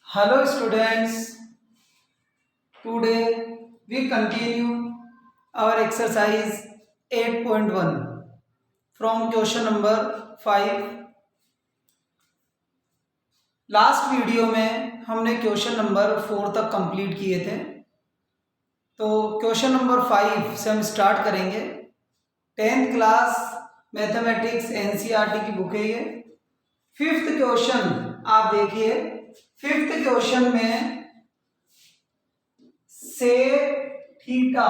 Hello students, today we continue our exercise 8.1 from question number 5. Last video में हमने question number 4 तक complete किए थे, तो क्वेश्चन नंबर 5 से हम स्टार्ट करेंगे। 10th क्लास मैथमेटिक्स एनसीईआरटी की बुक है ये। 5th क्वेश्चन आप देखिए। 5th क्वेश्चन में से थीटा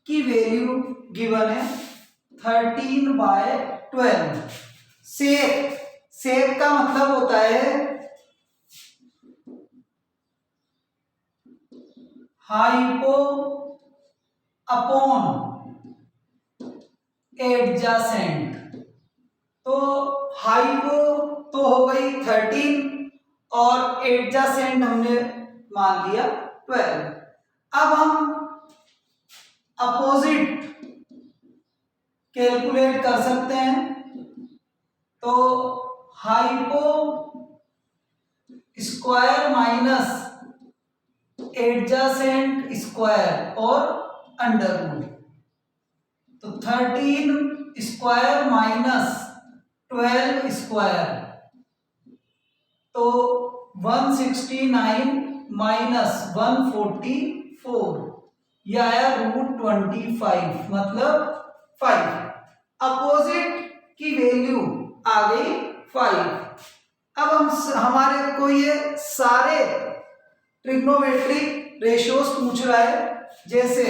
की वैल्यू गिवन है 13/12। सेक का मतलब होता है हाइपो अपॉन एडजासेंट। तो हाइपो तो हो गई 13 और एडजासेंट हमने मान लिया 12। अब हम अपोजिट कैलकुलेट कर सकते हैं। तो hypo square minus adjacent square और अंडर रूट। तो 13 स्क्वायर माइनस 12 स्क्वायर, तो 169 माइनस 144, यह आया √25 मतलब 5। अपोजिट की वैल्यू आ गई 5। अब हमारे को ये सारे ट्रिग्नोमेट्रिक रेशियोज पूछ रहा है। जैसे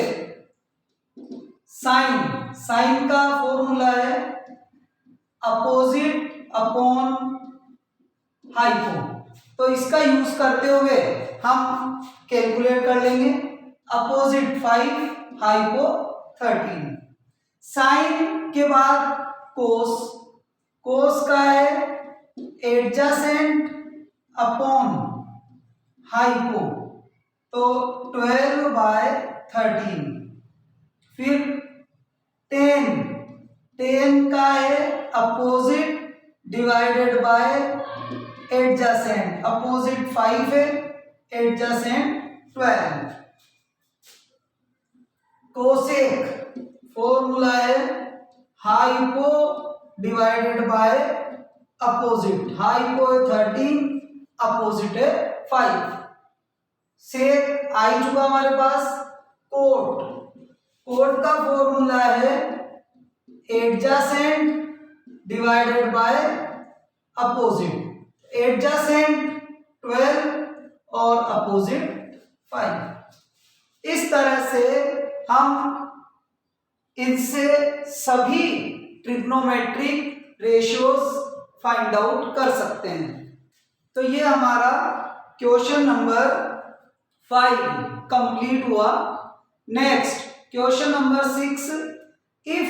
साइन का फॉर्मूला है अपोजिट अपॉन हाइपो, तो इसका यूज करते हुए हम कैलकुलेट कर लेंगे। Opposite 5, hypo 13। साइन के बाद कोस का है एडजासेंट अपॉन हाइपो, तो 12/13। फिर टेन का है opposite divided bye adjacent. Opposite 5 है, एडजासेंट 12। कोसेक फॉर्मूला है hypo divided by opposite. Hypo है 13, अपोजिट है 5। सेक आ चुका हमारे पास। कोट का फॉर्मूला है adjacent divided bye opposite. Adjacent 12 और अपोजिट 5। इस तरह से हम इनसे सभी ट्रिग्नोमेट्रिक रेशियोज फाइंड आउट कर सकते हैं। तो ये हमारा क्वेश्चन नंबर 5 कंप्लीट हुआ। Next question number 6। If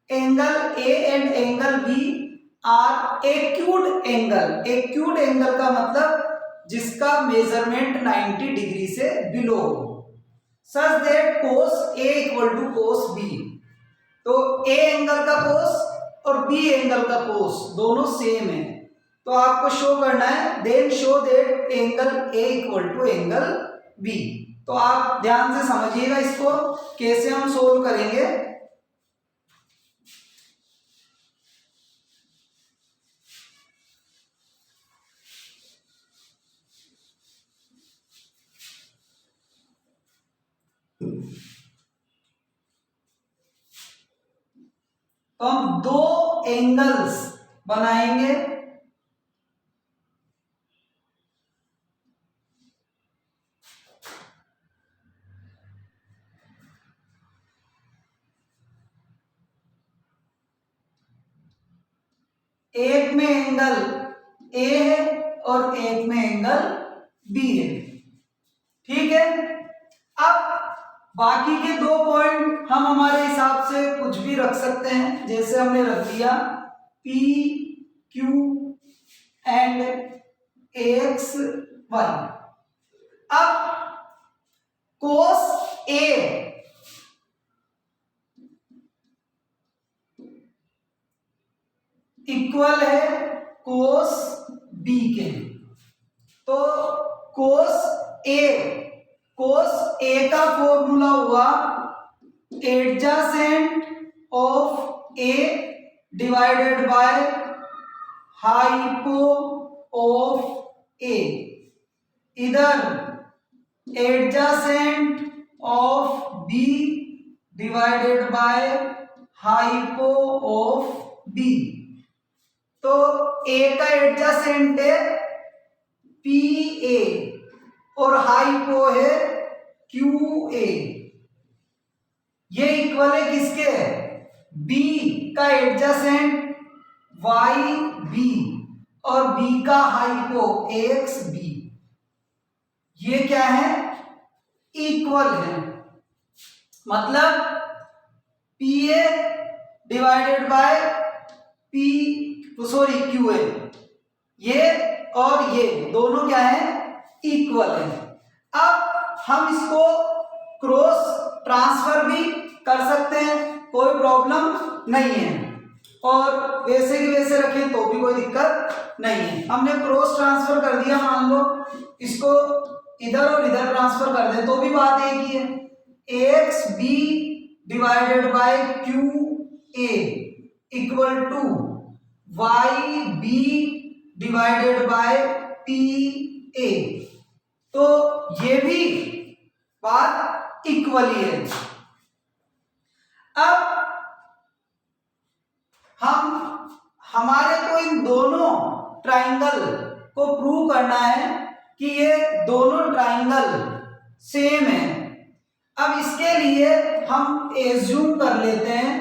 angle A and angle B are acute angle. Acute angle का मतलब जिसका मेजरमेंट 90 डिग्री से बिलो हो, such that cos A equal to cos B. तो ए एंगल का कोस और बी एंगल का कोस दोनों सेम है, तो आपको शो करना है then show that angle A equal to angle B. तो आप ध्यान से समझिएगा इसको कैसे हम सोल्व करेंगे। तो हम दो एंगल्स बनाएंगे। एक में एंगल ए है और एक में एंगल बी है, ठीक है। अब बाकी के दो पॉइंट हम हमारे हिसाब से कुछ भी रख सकते हैं, जैसे हमने रख दिया P Q and AX Y। अब कोस ए इक्वल है कोस बी के, तो कोस ए का फॉर्मूला हुआ adjacent of A divided by hypo of A, इधर adjacent of B divided by hypo of B. तो ए का एडजेसेंट है पी ए और हाइपो है क्यू ए, ये इक्वल है किसके, बी का एडजेसेंट वाई बी और बी का हाइपो एक्स बी, ये क्या है, इक्वल है। मतलब P A divided by P sorry Q A, ये और ये दोनों क्या है, इक्वल है। अब हम इसको क्रॉस ट्रांसफर भी कर सकते हैं, कोई प्रॉब्लम नहीं है, और वैसे की वैसे रखें तो भी कोई दिक्कत नहीं है। हमने क्रॉस ट्रांसफर कर दिया, मान लो इसको इधर और इधर ट्रांसफर कर दें तो भी बात एक ही है, X B divided by Q A equal to Y B divided by P A, तो ये भी बात इक्वल ही है। अब हमारे को इन दोनों ट्राइंगल को प्रूव करना है कि ये दोनों ट्राइंगल सेम है। अब इसके लिए हम एज्यूम कर लेते हैं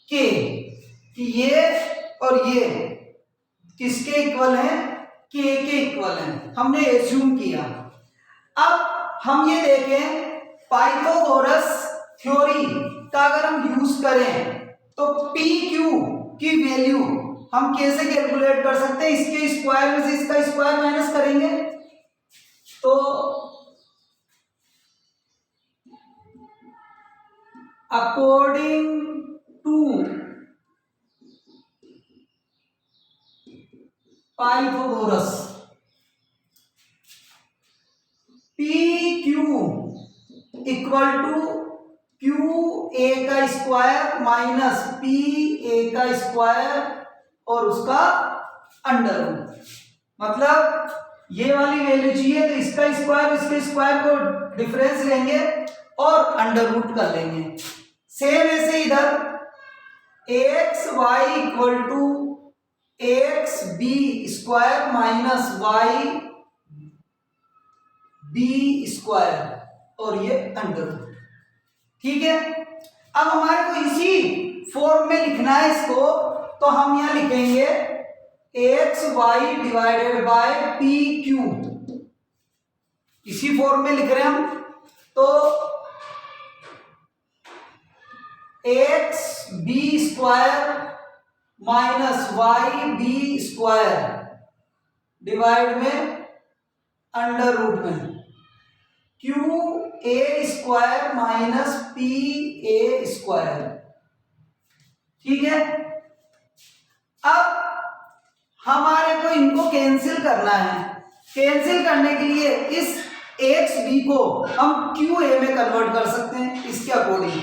कि ये और ये किसके इक्वल है, के इक्वल है, हमने एज्यूम किया। अब हम ये देखें पाइथागोरस थ्योरी का अगर हम यूज करें तो पी क्यू की वैल्यू हम कैसे कैलकुलेट कर सकते हैं, इसके स्क्वायर में से इसका स्क्वायर माइनस करेंगे तो according to Pythagoras P Q equal to Q A का स्क्वायर माइनस पी ए का स्क्वायर और उसका अंडर रूट। मतलब ये वाली वैल्यू चाहिए तो इसका स्क्वायर इसके स्क्वायर को डिफरेंस लेंगे और अंडर रूट कर लेंगे। सेम ऐसे इधर X Y equal to X B square minus Y B square और ये अंडर रूट, ठीक है। अब हमारे को इसी फॉर्म में लिखना है इसको, तो हम यहां लिखेंगे X Y divided by P Q, इसी फॉर्म में लिख रहे हैं हम। तो X B square minus Y B square divide में अंडर रूट में Q A square minus P A square, ठीक है। अब हमारे को इनको कैंसिल करना है। कैंसिल करने के लिए इस एक्स बी को हम क्यू ए में कन्वर्ट कर सकते हैं इसके अकॉर्डिंग,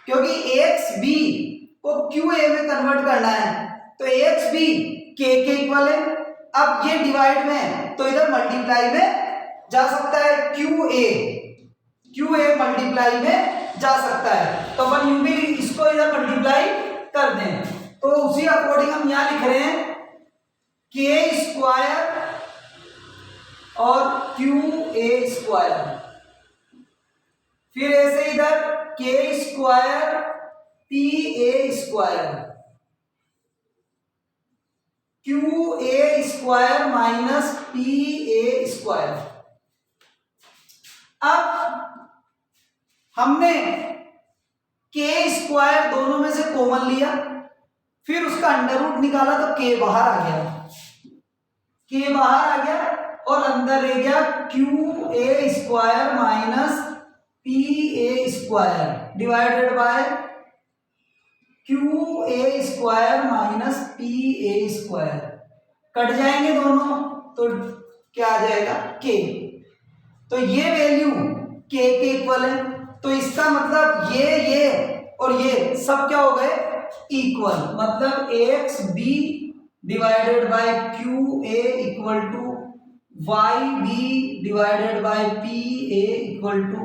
क्योंकि एक्स बी को क्यू ए में कन्वर्ट करना है तो एक्स बी के इक्वल है। अब ये डिवाइड में तो इधर मल्टीप्लाई में जा सकता है, क्यू ए मल्टीप्लाई में जा सकता है, तो अपन यूं भी इसको इधर मल्टीप्लाई कर दें। तो उसी अकॉर्डिंग हम यहां लिख रहे हैं के स्क्वायर और क्यू ए स्क्वायर, फिर ऐसे इधर के square P A square Q A square minus P A square. अब हमने के स्क्वायर दोनों में से कॉमन लिया, फिर उसका अंडर रूट निकाला तो के बाहर आ गया, के बाहर आ गया और अंदर रह गया Q A square minus P A square divided by Q A square minus P A square. Cut जाएंगे दोनों तो क्या आ जाएगा के। तो ये वैल्यू k के इक्वल है, तो इसका मतलब ये और ये सब क्या हो गए इक्वल, मतलब X B divided by Q A equal to Y B divided by P A equal to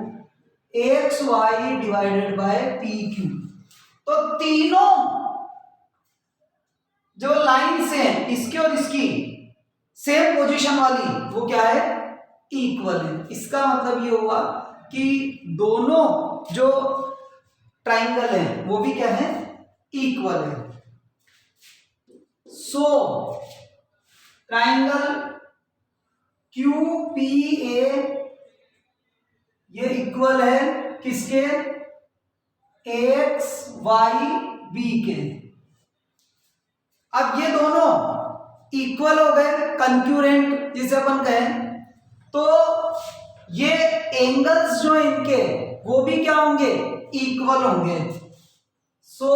X Y divided by P Q. तो तीनों जो लाइन्स हैं इसकी और इसकी सेम पोजीशन वाली वो क्या है इक्वल है। इसका मतलब ये हुआ कि दोनों जो ट्राइंगल है वो भी क्या है इक्वल है। So triangle Q P A ये इक्वल है किसके एक्स वाई बी के। अब ये दोनों इक्वल हो गए, कंक्यूरेंट जिसे अपन कहें, तो ये एंगल्स जो इनके वो भी क्या होंगे इक्वल होंगे। So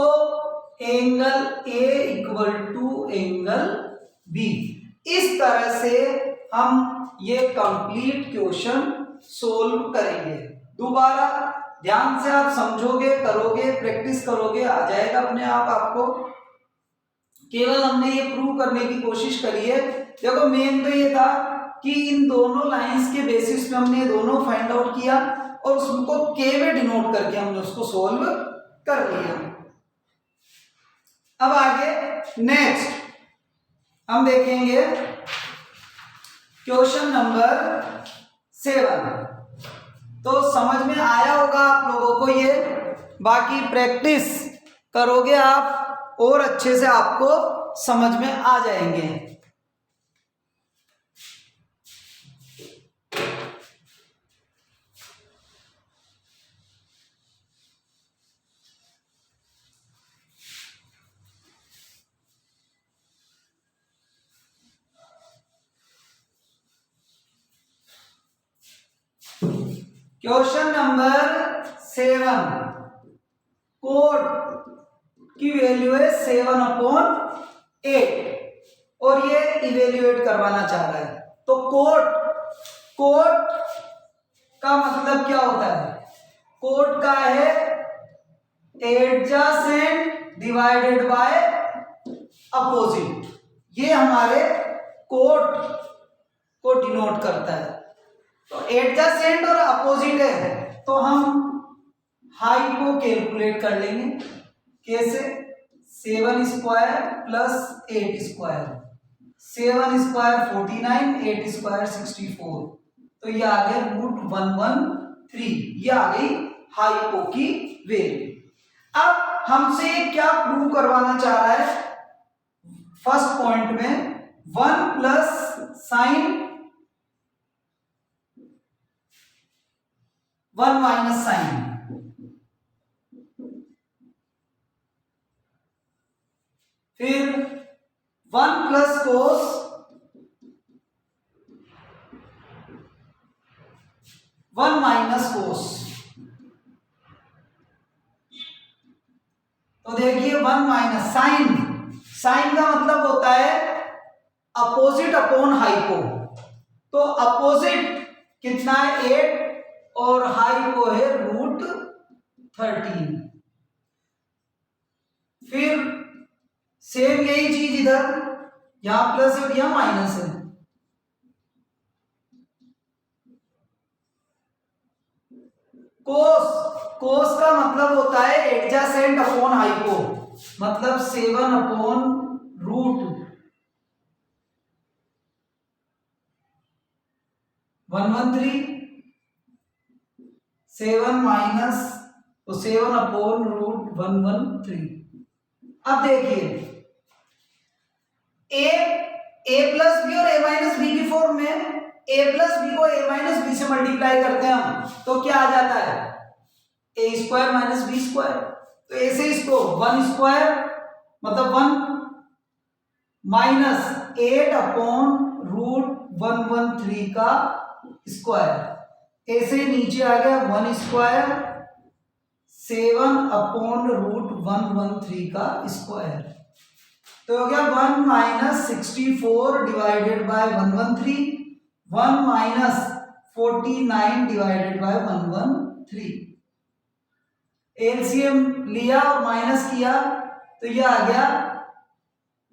angle A equal to angle B. इस तरह से हम ये कंप्लीट क्वेश्चन सोल्व करेंगे। दोबारा ध्यान से आप समझोगे, करोगे, प्रैक्टिस करोगे, आ जाएगा अपने आप आपको। केवल हमने ये प्रूव करने की कोशिश करी है। देखो मेन तो ये था कि इन दोनों लाइंस के बेसिस पे हमने दोनों फाइंड आउट किया और उसको के में डिनोट करके हमने उसको सोल्व कर लिया। अब आगे नेक्स्ट हम देखेंगे क्वेश्चन नंबर 7। तो समझ में आया होगा आप लोगों को ये, बाकी प्रैक्टिस करोगे आप और अच्छे से आपको समझ में आ जाएंगे। क्वेश्चन नंबर 7, कोड की वैल्यू है 7/8 और ये इवेल्युएट करवाना चाह रहा है। तो कोड का मतलब क्या होता है? कोड का है एडजेसेंट डिवाइडेड बाय अपोजिट। ये हमारे कोड को डिनोट करता है। तो एडजेसेंट और अपोजिट है तो हम हाई को कैलकुलेट कर लेंगे। कैसे? 7 square plus 8 square, 7 square 49, 8 square 64, तो ये आ गया √113। ये आ गई हाइपो की वैल्यू। अब हमसे क्या प्रूव करवाना चाह रहा है? फर्स्ट पॉइंट में 1 प्लस साइन 1 माइनस साइन, फिर 1 प्लस कोस, 1 माइनस कोस। तो देखिए 1 माइनस साइन, साइन का मतलब होता है अपोजिट अपॉन हाइपो। तो अपोजिट कितना है 8 और हाइपो है √13। फिर सेम यही चीज इधर, यहां प्लस है और यहां माइनस है। कोस का मतलब होता है एडजेसेंट अपॉन हाइपो, मतलब 7/√113, 7 माइनस तो 7/√113। अब देखिए ए प्लस बी और ए माइनस बी की फॉर्म में ए प्लस बी को ए माइनस बी से मल्टीप्लाई करते हैं हम, तो क्या आ जाता है ए स्क्वायर माइनस बी स्क्वायर। तो ऐसे इसको 1 स्क्वायर मतलब 1 माइनस 8/√113 का स्क्वायर, ऐसे नीचे आ गया 1 स्क्वायर 7/√113 का स्क्वायर। तो हो गया 1 minus 64 divided by 113, 1 minus 49 divided by 113। LCM लिया और माइनस किया तो ये आ गया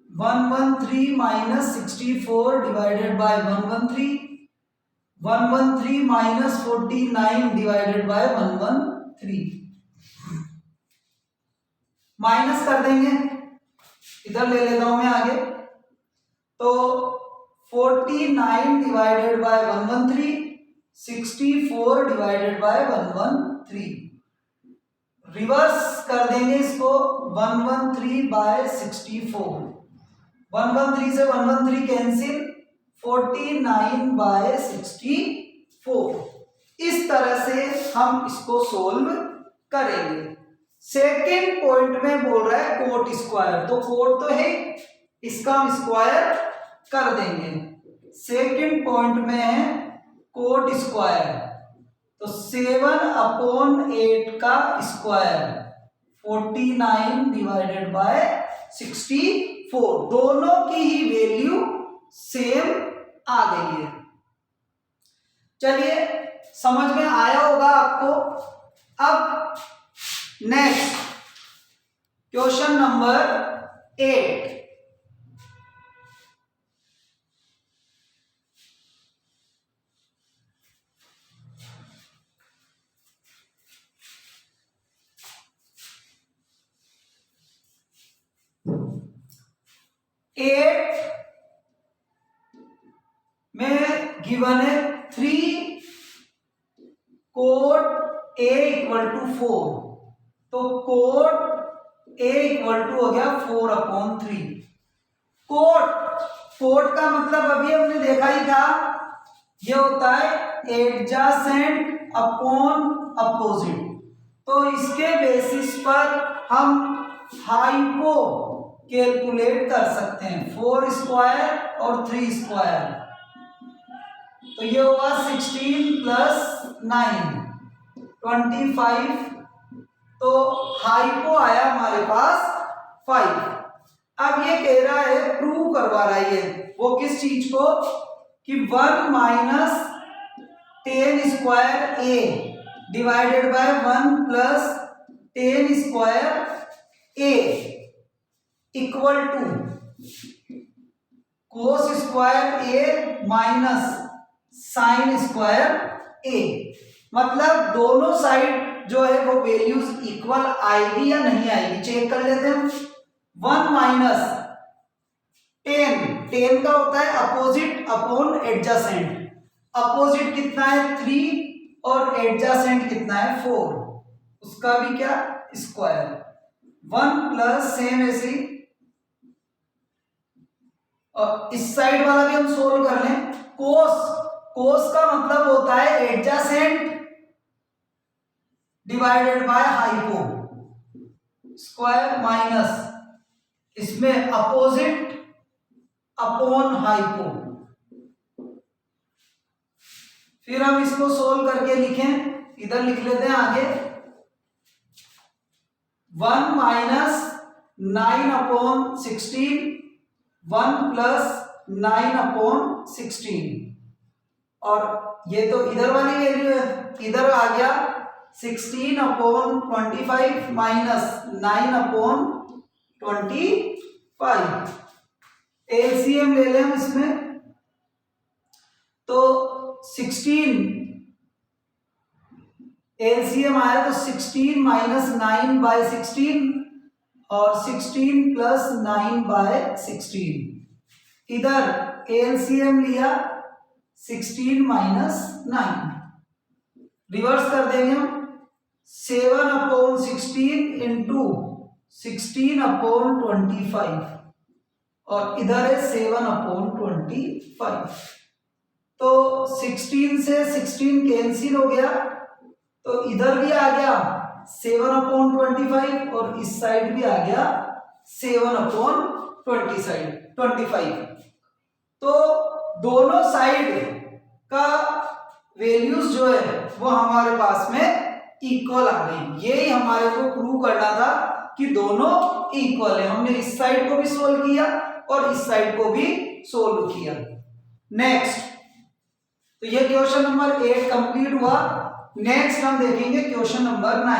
113 minus 64 divided by 113, 113 minus 49 divided by 113। Minus कर देंगे, इधर ले लेता हूं मैं आगे। तो 49 divided by 113, 64 divided by 113। Reverse कर देंगे इसको, 113 बाय 64, 113 से 113 कैंसिल, 49 बाय 64। इस तरह से हम इसको सोल्व करेंगे। सेकेंड पॉइंट में बोल रहा है कोट स्क्वायर, तो कोट तो है, इसका हम स्क्वायर कर देंगे। सेकेंड पॉइंट में है कोट स्क्वायर, तो 7/8 का स्क्वायर 49 डिवाइडेड बाय 64। दोनों की ही वैल्यू सेम आ गई है। चलिए, समझ में आया होगा आपको। अब नेक्स्ट क्वेश्चन नंबर 8। में गिवन है 3 कोट A इक्वल टू 4, तो कोट A इक्वल टू हो गया 4/3। कोट का मतलब अभी हमने देखा ही था, ये होता है एडजासेंट अपॉन अपोजिट। तो इसके बेसिस पर हम हाइपो कैलकुलेट कर सकते हैं, 4 स्क्वायर और 3 स्क्वायर, तो ये होगा 16 प्लस 9 25। तो हाइपो आया हमारे पास 5। अब ये कह रहा है, प्रूव करवा रहा है, वो किस चीज को, कि 1 minus 10 square A divided by 1 plus 10 square A equal to cos square A minus sine square A. मतलब दोनों साइड जो है वो वैल्यूज इक्वल आएगी या नहीं आएगी, चेक कर लेते हैं। 1 माइनस 10 का होता है अपोजिट अपॉन एडजासेंट। अपोजिट कितना है 3 और एडजासेंट कितना है 4, उसका भी क्या स्क्वायर। 1 प्लस सेम ऐसे, और इस साइड वाला भी हम सोल्व कर लें। कोस का मतलब होता है adjacent divided by hypo, square minus इसमें अपोजिट अपॉन हाइपो। फिर हम इसको सोल्व करके लिखें, इधर लिख लेते हैं आगे। 1 माइनस 9/16, 1 प्लस 9/16, और ये तो इधर वाली वैल्यू है, इधर आ गया 16/25 माइनस 9/25। एलसीएम ले लें हम इसमें, तो 16 एलसीएम आया तो 16 माइनस 9/16 और 16 प्लस 9/16। इधर एलसीएम लिया 16 माइनस 9, रिवर्स कर देंगे हम। 7/16 इंटू 16/25, और इधर है 7/25। तो 16 से 16 कैंसिल हो गया, तो इधर भी आ गया 7/25 और इस साइड भी आ गया 7/25। तो दोनों साइड का वैल्यूज जो है वो हमारे पास में इक्वल आ गई। यही हमारे को प्रूव करना था कि दोनों इक्वल है। हमने इस साइड को भी सोल्व किया और इस साइड को भी सोल्व किया। नेक्स्ट, तो तो ये क्वेश्चन नंबर 8 कंप्लीट हुआ। नेक्स्ट हम देखेंगे क्वेश्चन नंबर 9।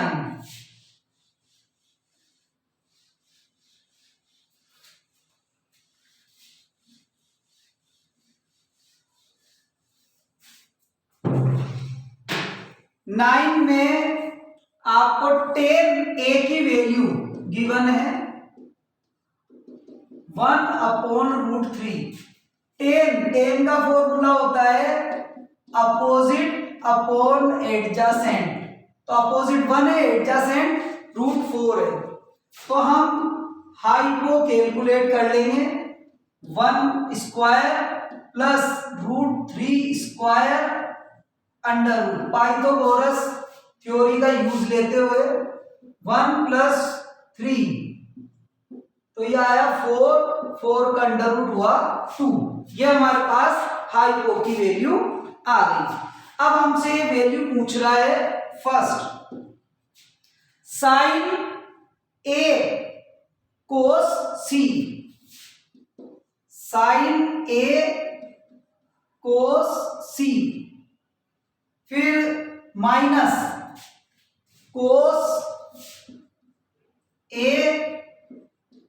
नाइन में आपको 10a की वैल्यू गिवन है 1/√3। 10 का फॉर्मूला होता है अपोजिट अपॉन एडजासेंट। तो अपोजिट 1 है, एडजासेंट √4 है। तो हम हाइपो कैलकुलेट कर लेंगे। 1² प्लस √3² अंडर पाइथागोरस थ्योरी का यूज लेते हुए 1 + 3, तो ये आया 4 का अंडर हुआ 2। ये हमारे पास हाइपो की वैल्यू आ गई। अब हमसे ये वैल्यू पूछ रहा है फर्स्ट साइन ए कोस सी। साइन ए कोस सी, फिर माइनस कोस ए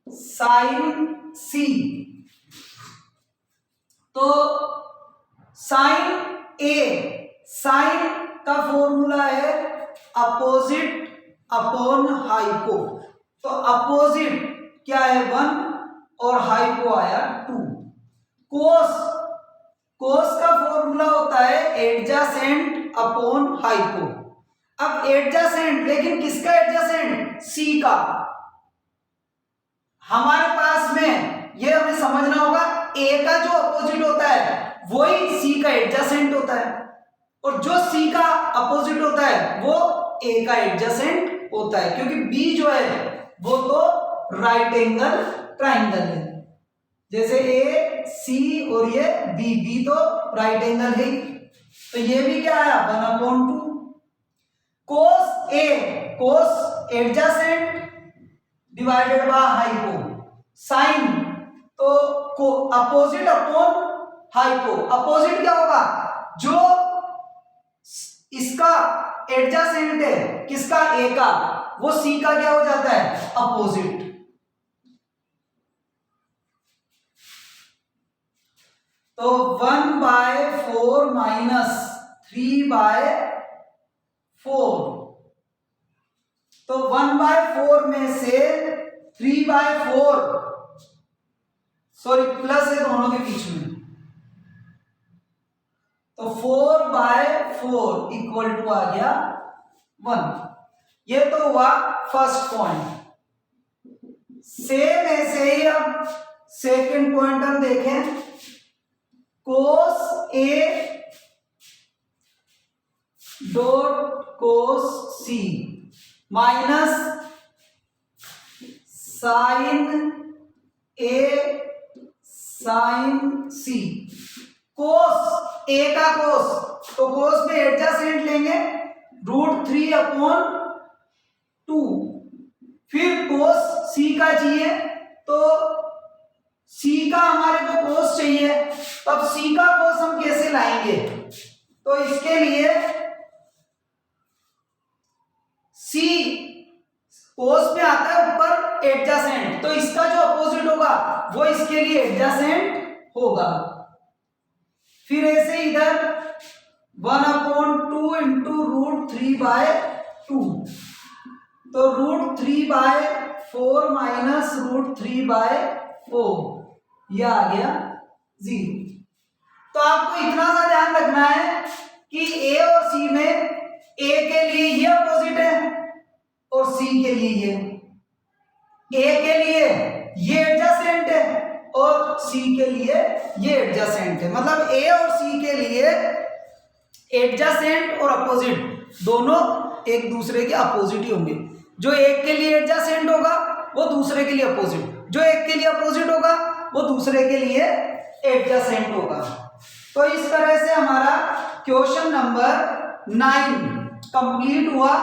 साइन सी। तो साइन ए, साइन का फॉर्मूला है अपोजिट अपॉन हाइपो। तो अपोजिट क्या है 1 और हाइपो आया 2। कोस, कोस का फॉर्मूला होता है एडजासेंट अपॉन हाइपो। अब एडजासेंट, लेकिन किसका एडजासेंट? सी का। हमारे पास में ये हमें समझना होगा ए का जो अपोजिट होता है वही सी का एडजासेंट होता है, और जो सी का अपोजिट होता है वो ए का एडजासेंट होता है, क्योंकि बी जो है वो तो राइट एंगल ट्राइंगल है। जैसे ए सी और ये बी, बी तो राइट एंगल है, तो ये भी क्या आया 1/2। Cos A, cos adjacent divided by hypo. Sine तो अपोजिट अपॉन हाइपो। अपोजिट क्या होगा? जो इसका एडजासेंट है किसका? ए का, वो सी का क्या हो जाता है? अपोजिट। तो 1/4 माइनस 3/4, तो 1/4 में से 3/4, सॉरी प्लस है दोनों के बीच में, तो 4/4 इक्वल टू आ गया 1। ये तो हुआ फर्स्ट पॉइंट। सेम ऐसे ही अब सेकंड पॉइंट हम देखें। Cos A dot cos C minus sine A sine C. Cos A का कोस, तो कोस में एडजासेंट लेंगे √3/2। फिर कोस सी का चाहिए, तो सी का हमारे को कोस चाहिए, तो अब सी का कोस हम कैसे लाएंगे? तो इसके लिए सी कोस में आता है ऊपर एडजासेंट, तो इसका जो अपोजिट होगा वो इसके लिए एडजासेंट होगा। फिर ऐसे इधर 1/2 इंटू √3/2, तो √3/4 माइनस √3/4, यह आ गया 0। तो आपको इतना सा ध्यान रखना है कि ए और सी में ए के लिए ये अपोजिट है और सी के लिए ये। ए के लिए ये एडजासेंट है और सी के लिए ये एडजासेंट है। मतलब ए और सी के लिए एडजासेंट और अपोजिट दोनों एक दूसरे के अपोजिट ही होंगे। जो एक के लिए एडजासेंट होगा वो दूसरे के लिए अपोजिट, जो एक के लिए अपोजिट होगा वो दूसरे के लिए एडजासेंट होगा। तो इस तरह से हमारा क्वेश्चन नंबर 9 कंप्लीट हुआ।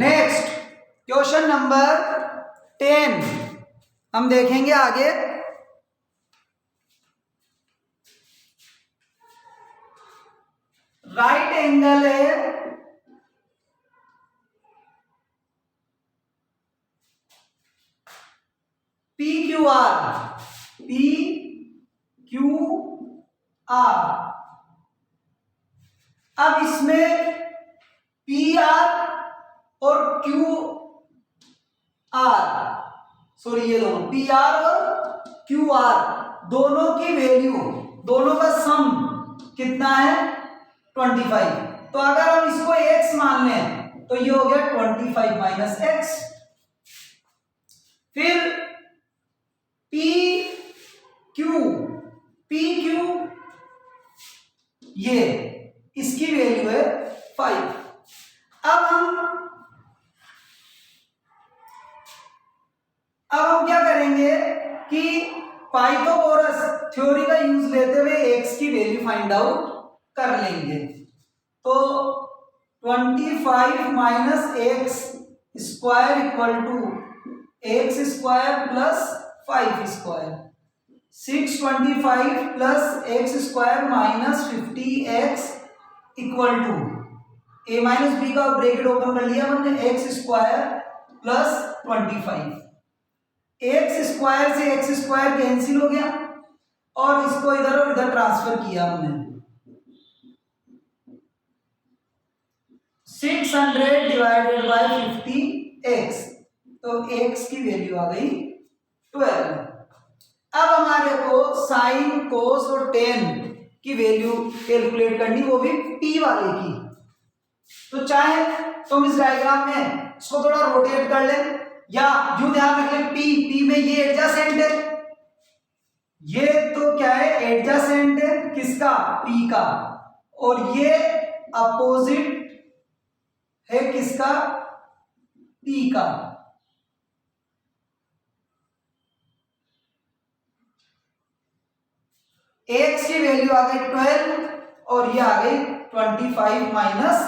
नेक्स्ट क्वेश्चन नंबर 10 हम देखेंगे आगे। राइट एंगल है PQR अब इसमें PR और ये दोनों PR और QR दोनों की वैल्यू, दोनों का सम कितना है 25। तो अगर हम इसको x मान लें तो ये हो गया 25 माइनस x। फिर PQ ये इसकी वैल्यू है 5। अब हम क्या करेंगे कि पाइथागोरस थ्योरी का यूज लेते हुए x की वैल्यू फाइंड आउट कर लेंगे। तो 25 minus X square equal to X square plus 5 square, 625 plus X square minus 50x equal to a minus B का ब्रैकेट ओपन कर लिया हमने, X square plus 25। X square से एक्स स्क्वायर कैंसिल हो गया और इसको इधर और इधर ट्रांसफर किया हमने। 600 डिवाइडेड बाय 50x, तो x की वैल्यू आ गई 12। अब हमारे को साइन कोस और टेन की वैल्यू कैलकुलेट करनी, वो भी p वाले की। तो चाहे तुम इस डायग्राम में इसको थोड़ा रोटेट कर ले या यूं ध्यान रख ले, p में ये एडजेसेंट है, ये तो क्या है एडजेसेंट है किसका p का, और ये अपोजिट है किसका p का। x की वैल्यू आ गई 12 और ये आ गई 25 माइनस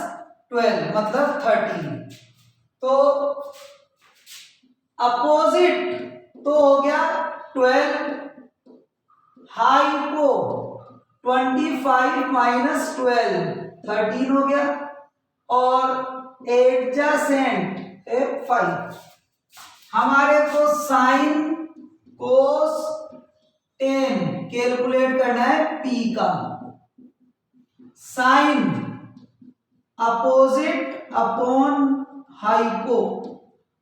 12 मतलब 13। तो अपोजिट तो हो गया 12, हाइपो 25 माइनस 12 13 हो गया, और एडजेसेंट 5। हमारे को साइन कोस टेन कैलकुलेट करना है p का। Sine opposite upon hypo,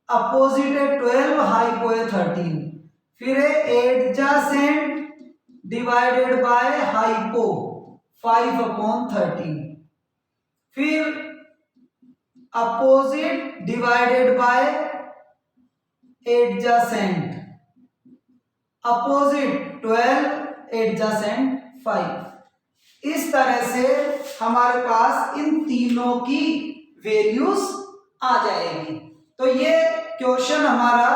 opposite है 12, हाइपो है 13। फिर है adjacent divided by hypo 5 upon 13। फिर opposite divided by adjacent, opposite 12 adjacent 5। इस तरह से हमारे पास इन तीनों की वैल्यूज आ जाएगी। तो ये क्वेश्चन हमारा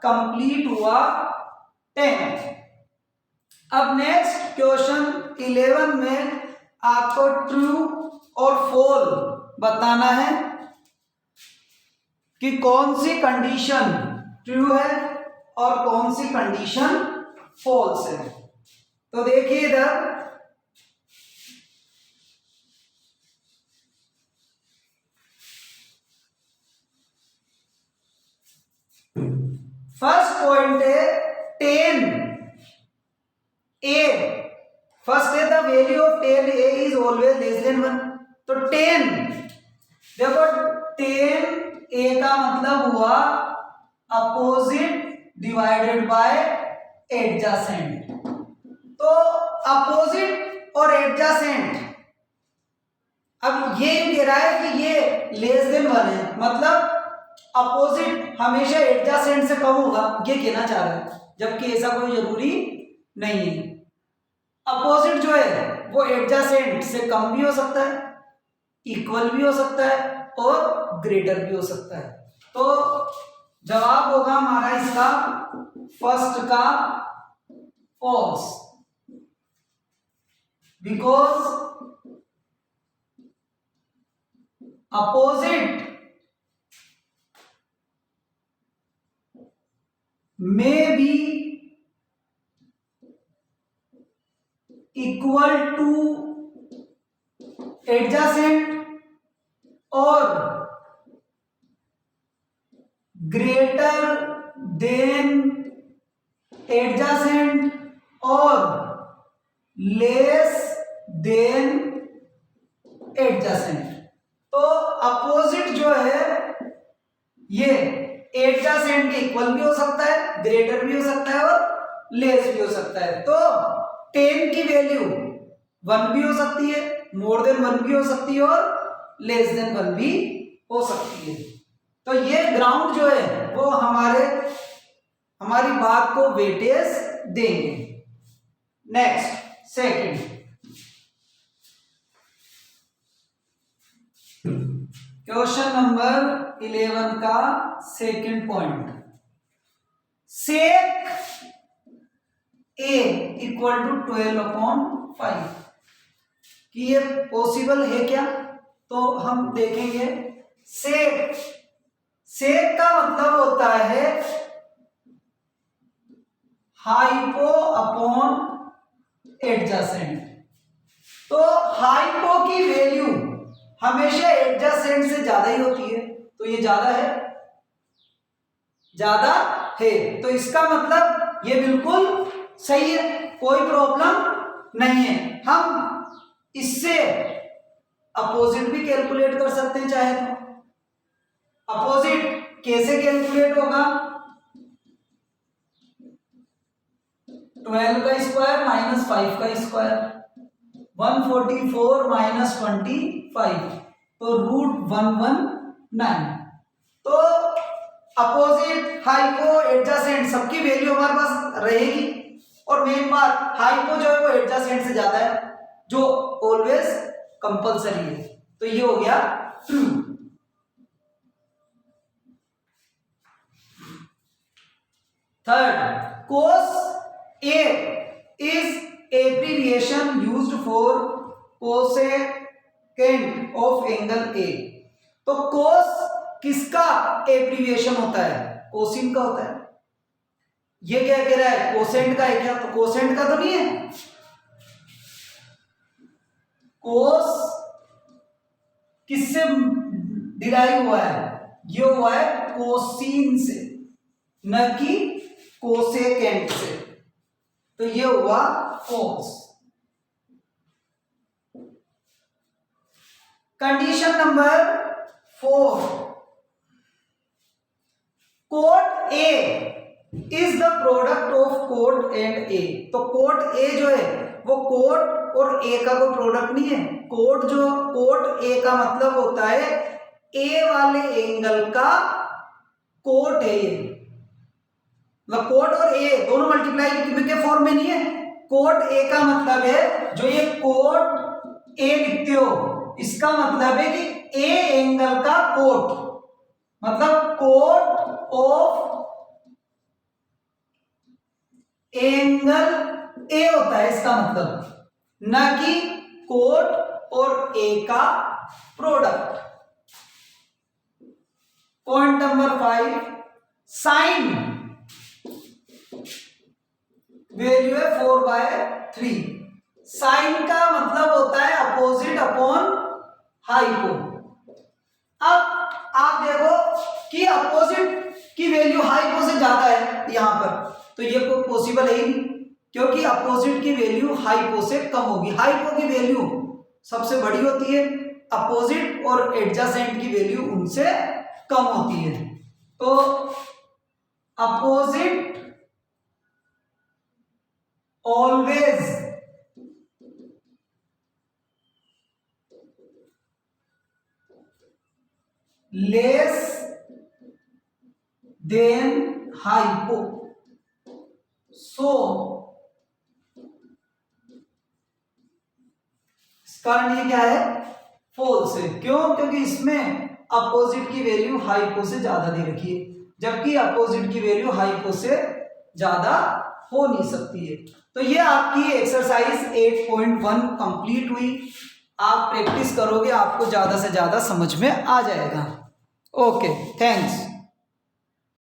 कंप्लीट हुआ 10। अब नेक्स्ट क्वेश्चन 11 में आपको ट्रू और फॉल बताना है कि कौन सी कंडीशन ट्रू है और कौन सी कंडीशन फॉल्स है। तो देखिए इधर फर्स्ट पॉइंट है 10 a, फर्स्ट है the value of 10 a is always less then 1। तो 10 देखो 10 a का मतलब हुआ अपोजिट डिवाइडेड बाय एडजेसेंट। तो अपोजिट और एडजेसेंट, अब ये कह रहा है कि ये लेस देन 1 है, मतलब अपोजिट हमेशा एडजेसेंट से कम होगा, ये कहना चाह रहा है, जबकि ऐसा कोई जरूरी नहीं है। अपोजिट जो है वो एडजेसेंट से कम भी हो सकता है, इक्वल भी हो सकता है और ग्रेटर भी हो सकता है। तो जवाब होगा हमारा इसका फर्स्ट का false, because opposite may be equal to adjacent or greater than adjacent or less than adjacent। तो अपोजिट जो है ये एडजासेंट के इक्वल भी हो सकता है, ग्रेटर भी हो सकता है और लेस भी हो सकता है। तो 10 की वैल्यू 1 भी हो सकती है, मोर देन 1 भी हो सकती है और लेस देन 1 भी हो सकती है। तो ये ग्राउंड जो है वो हमारी बात को वेटेज देंगे। नेक्स्ट सेकंड क्वेश्चन नंबर 11 का second point, sec A equal to 12/5 कि ये पॉसिबल है क्या? तो हम देखेंगे। सेक का मतलब होता है हाइपो अपॉन एडजेसेंट। तो हाइपो की वैल्यू हमेशा एडजेसेंट से ज्यादा ही होती है, तो ये ज्यादा है। तो इसका मतलब ये बिल्कुल सही है, कोई प्रॉब्लम नहीं है। हम इससे अपोजिट भी कैलकुलेट कर सकते हैं चाहे तो। अपोजिट कैसे कैलकुलेट होगा? 12 का स्क्वायर माइनस 5 का स्क्वायर, 144 माइनस 25, तो √119। तो अपोजिट, हाइपो, एडजेसेंट सबकी वैल्यू हमारे पास रहेगी। और मेन बात, हाइपो जो है वो एडजेसेंट से ज्यादा है, जो ऑलवेज कंपलसरी है। तो ये हो गया true. Third, cos A is abbreviation used for cosecant of angle A। तो cos किसका एब्रीविएशन होता है? कोसिन का होता है। ये क्या कह रहा है? कोसेंट का है क्या? तो कोसेंट का तो नहीं है। कोस किससे डिराइव हुआ है? ये हुआ है कोसिन से, न कि कोसेकेंट से। तो ये हुआ cos. Condition number 4, cot A is the product of cot and A. तो कोट ए जो है वो कोट और ए का कोई प्रोडक्ट नहीं है। कोट ए का मतलब होता है ए वाले एंगल का कोट है। मतलब कोट और ए दोनों मल्टीप्लाई के फॉर्म में नहीं है। कोट ए का मतलब है, जो ये कोट ए लिखते हो इसका मतलब है कि ए एंगल का कोट, मतलब कोट ऑफ एंगल ए होता है इसका मतलब, न कि कोट और ए का product. Point number 5, sine value है 4/3। साइन का मतलब होता है अपोजिट अपॉन हाइपो। अब आप देखो कि अपोजिट की वैल्यू हाइपो से ज्यादा है यहां पर, तो ये कोई पॉसिबल है ही नहीं, क्योंकि अपोजिट की वैल्यू हाइपो से कम होगी। हाइपो की वैल्यू सबसे बड़ी होती है, अपोजिट और एडजेसेंट की वैल्यू उनसे कम होती है। तो opposite always less than hypo, so इसका ये क्या है? फॉल्स है। क्यों? क्योंकि इसमें अपोजिट की वैल्यू हाइपो से ज्यादा दे रखी है, जबकि अपोजिट की वैल्यू हाइपो से ज्यादा हो नहीं सकती है। तो ये आपकी एक्सरसाइज 8.1 कंप्लीट हुई। आप प्रैक्टिस करोगे, आपको ज्यादा से ज्यादा समझ में आ जाएगा। Okay, thanks.